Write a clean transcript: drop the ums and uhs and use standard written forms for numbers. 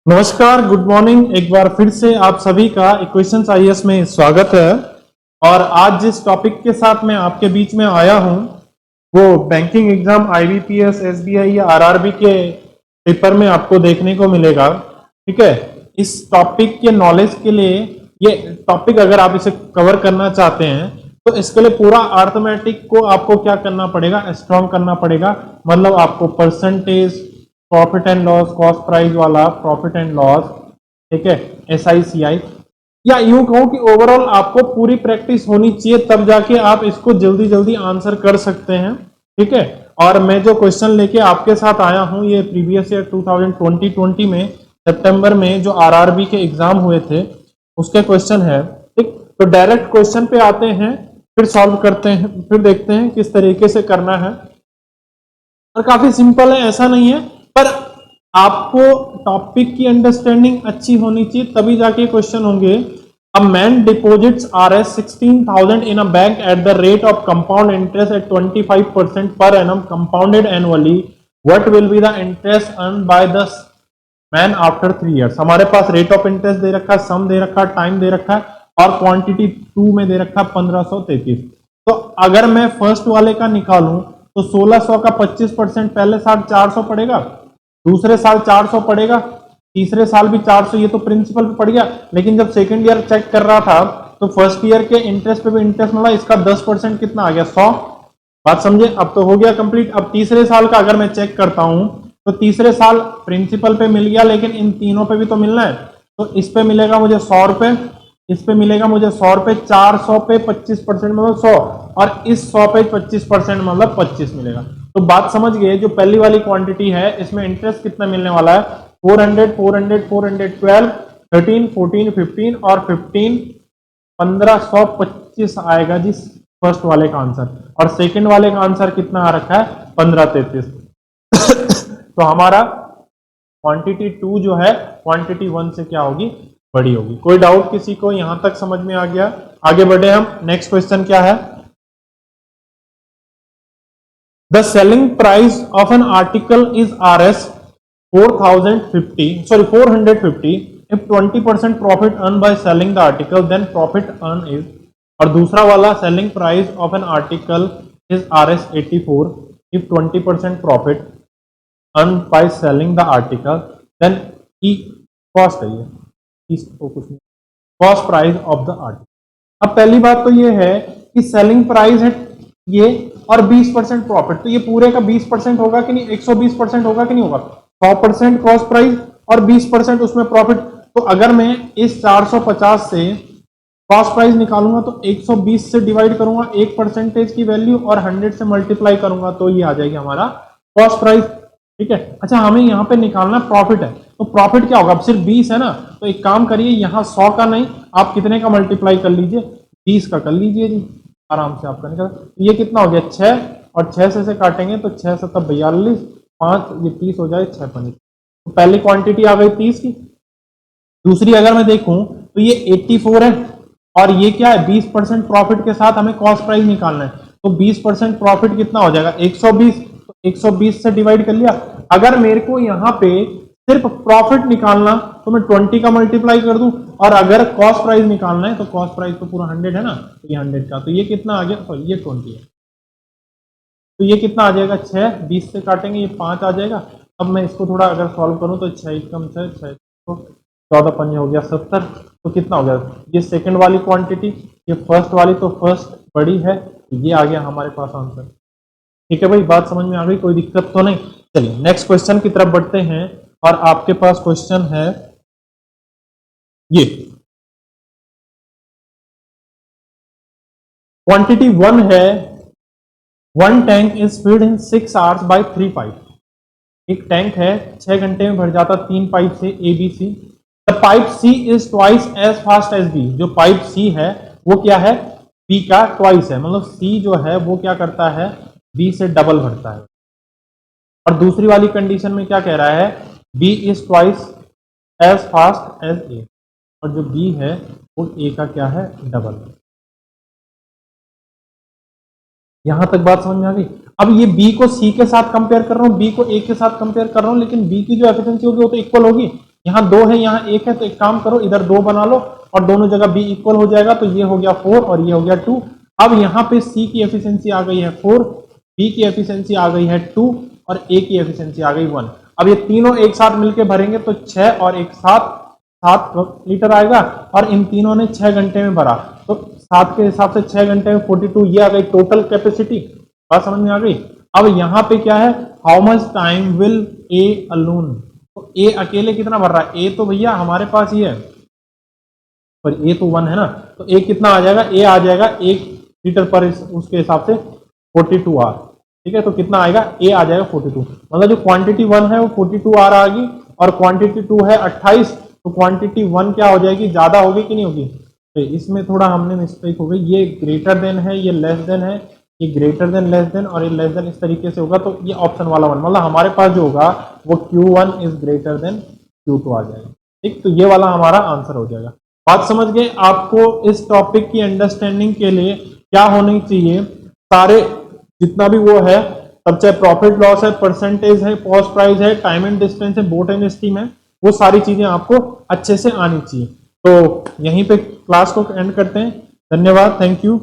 नमस्कार, good morning. एक बार फिर से आप सभी का इक्वेशंस आईएएस में स्वागत है। और आज जिस टॉपिक के साथ मैं आपके बीच में आया हूं वो बैंकिंग एग्जाम आईबीपीएस, एसबीआई या आरआरबी के पेपर में आपको देखने को मिलेगा। ठीक है, इस टॉपिक के नॉलेज के लिए ये टॉपिक अगर आप इसे कवर करना चाहते हैं तो इसके लिए पूरा अर्थमेटिक को आपको क्या करना पड़ेगा, स्ट्रॉन्ग करना पड़ेगा। मतलब आपको percentage, profit and loss, cost price वाला प्रॉफिट एंड लॉस, ठीक है, एसआईसीआई, या यूं कहूं कि ओवरऑल आपको पूरी प्रैक्टिस होनी चाहिए, तब जाके आप इसको जल्दी जल्दी आंसर कर सकते हैं। ठीक है, और मैं जो क्वेश्चन लेके आपके साथ आया हूं ये प्रीवियस ईयर 2020 में सितंबर में जो आरआरबी के एग्जाम हुए थे उसके क्वेश्चन है। ठीक, तो डायरेक्ट क्वेश्चन पे आते हैं, फिर सॉल्व करते हैं, फिर देखते हैं किस तरीके से करना है। और काफी सिंपल है, ऐसा नहीं है, पर आपको टॉपिक की अंडरस्टैंडिंग अच्छी होनी चाहिए तभी जाके क्वेश्चन होंगे। A man deposits Rs 16,000 in a bank at the rate of compound interest at 25% per annum compounded annually. What will be the interest earned by the man after 3 years? हमारे पास rate of interest दे रखा है, सम दे रखा है, time दे रखा है और quantity 2 में दे रखा है 1533। तो अगर मैं फर्स्ट वाले का निकालूं तो 1600 का 25% पहले साल 400 पड़ेगा, दूसरे साल 400 पड़ेगा, तीसरे साल भी 400। ये तो प्रिंसिपल पे पड़ गया, लेकिन जब सेकंड ईयर चेक कर रहा था तो फर्स्ट ईयर के इंटरेस्ट पे भी इंटरेस्ट मिला, इसका 10% कितना आ गया, 100। बात समझे? अब तो हो गया कंप्लीट। अब तीसरे साल का अगर मैं चेक करता हूं तो तीसरे साल प्रिंसिपल पे मिल गया, लेकिन इन तीनों पे भी तो मिलना है। तो इस पे मिलेगा मुझे 100 रुपए, इस पे मिलेगा मुझे 100 रुपए, 400 पे 25% मतलब 100, और इस 100 पे 25% मतलब 25 मिलेगा। तो बात समझ गए, जो पहली वाली क्वांटिटी है इसमें इंटरेस्ट कितना मिलने वाला है, 400, 400, 412, 13, 14, 15 और 15, 1525 आएगा जी फर्स्ट वाले का आंसर। और सेकंड वाले का आंसर कितना आ रखा है, 1533। तो हमारा क्वांटिटी 2 जो है क्वांटिटी 1 से क्या होगी, बड़ी होगी। कोई डाउट किसी को? यहां तक समझ में आ गया? आगे बढ़े हम। नेक्स्ट क्वेश्चन क्या है, the selling price of an article is Rs 450 if 20% profit earned by selling the article then profit earned is। और दूसरा वाला selling price of an article is Rs 84 if 20% profit earned by selling the article then की cost है, ये इसको कुछ नहीं, cost price of the article. अब पहली बात तो ये है कि सेलिंग प्राइस है ये और 20% प्रॉफिट, तो ये पूरे का 20% होगा कि नहीं, 120% होगा कि नहीं होगा, 100% कॉस्ट प्राइस और 20% उसमें प्रॉफिट। तो अगर मैं इस 450 से कॉस्ट प्राइस निकालूंगा तो 120 से डिवाइड करूंगा 1% की वैल्यू और 100 से मल्टीप्लाई करूंगा तो ये आ जाएगी हमारा कॉस्ट प्राइस। ठीक है, अच्छा हमें यहाँ पे निकालना प्रॉफिट है, तो प्रॉफिट क्या होगा, अब सिर्फ 20 है ना, तो एक काम करिए यहाँ 100 का नहीं, आप कितने का मल्टीप्लाई कर लीजिए, 20 का कर लीजिए जी, आराम से आपका निकल। ये कितना हो गया, 6, और 6 से काटेंगे तो 6 7 42, 5 ये 30 हो जाए, 6 5। तो पहली क्वांटिटी आ गई 30 की। दूसरी अगर मैं देखूं तो ये 84 है और ये क्या है, 20% प्रॉफिट के साथ हमें कॉस्ट प्राइस निकालना है, तो 20% प्रॉफिट कितना हो जाएगा, 120। तो 120 से डिवाइड कर लिया। अगर मेरे को यहाँ पे सिर्फ प्रॉफिट निकालना तो मैं 20 का मल्टीप्लाई कर दूं, और अगर कॉस्ट प्राइस निकालना है तो कॉस्ट प्राइस तो पूरा 100 है ना, तो ये 100 का, तो ये कितना आ गया, सॉरी ये 20 है, तो ये कितना आ जाएगा, 6, 20 से काटेंगे ये 5 आ जाएगा। अब मैं इसको थोड़ा अगर सॉल्व करूं तो 6 कम 6, 6 14 पंजे हो गया 70, तो कितना हो गया, ये सेकंड वाली क्वांटिटी, ये फर्स्ट वाली, तो फर्स्ट बड़ी है, ये आ गया हमारे पास आंसर। ठीक है भाई, बात समझ में आ गई, कोई दिक्कत तो नहीं। चलिए नेक्स्ट क्वेश्चन की तरफ बढ़ते हैं, और आपके पास क्वेश्चन है ये, क्वांटिटी 1 है, 1 tank is filled in 6 hours by 3 pipe. एक टैंक है 6 घंटे में भर जाता 3 पाइप से A B C. The pipe C is twice as fast as B. जो पाइप सी है वो क्या है, बी का ट्वाइस है, मतलब सी जो है वो क्या करता है, बी से डबल भरता है। और दूसरी वाली कंडीशन में क्या कह रहा है, B is twice as fast as A, और जो बी है वो ए का क्या है, डबल। यहां तक बात समझ में आ गई। अब ये बी को सी के साथ कंपेयर कर रहा हूं, बी को ए के साथ कंपेयर कर रहा हूं, लेकिन बी की जो एफिशिएंसी होगी वो तो इक्वल होगी, यहाँ 2 है, यहाँ 1 है, तो एक काम करो इधर 2 बना लो और दोनों जगह b इक्वल हो जाएगा, तो ये हो गया 4 और ये हो गया 2। अब यहाँ पे c की एफिशिएंसी आ गई है 4, b की एफिशिएंसी आ गई है 2 और a की एफिशिएंसी आ गई 1। अब ये तीनों एक साथ मिलके भरेंगे तो 6 और एक 7 लीटर आएगा, और इन तीनों ने 6 घंटे में भरा, तो 7 के हिसाब से 6 घंटे में 42, ये आ गई टोटल कैपेसिटी। बात समझ में आ गई। अब यहाँ पे क्या है, how much time will A alone, तो ए अकेले कितना भर रहा है, ए तो भैया हमारे पास ही है, पर ए तो 1 है ना, तो ए कितना आ जाएगा, ए आ जाएगा 1 लीटर पर उसके हिसाब से 42 आर। ठीक है, तो कितना आएगा, ए आ जाएगा 42, मतलब जो क्वांटिटी 1 है वो 42 आर आ गई, और क्वांटिटी 2 है 28, तो क्वांटिटी 1 क्या हो जाएगी, ज्यादा होगी कि नहीं होगी। तो इसमें थोड़ा हमने मिस्टेक हो गई, ये ग्रेटर देन है, ये लेस देन है, ये ग्रेटर देन लेस देन और ये लेस देन, इस तरीके से होगा, तो ये ऑप्शन वाला 1, मतलब हमारे पास जो होगा वो Q1 is greater than Q2 आ जाएगा। ठीक, तो ये वाला हमारा आंसर हो जाएगा। बात समझ गए। आपको इस टॉपिक की अंडरस्टैंडिंग के लिए क्या होनी चाहिए, सारे जितना भी वो है, तब चाहे प्रॉफिट लॉस है, परसेंटेज है, कॉस्ट प्राइस है, टाइम एंड डिस्टेंस है, बोट एंड स्टीम है, वो सारी चीजें आपको अच्छे से आनी चाहिए। तो यहीं पे क्लास को एंड करते हैं। धन्यवाद, थैंक यू।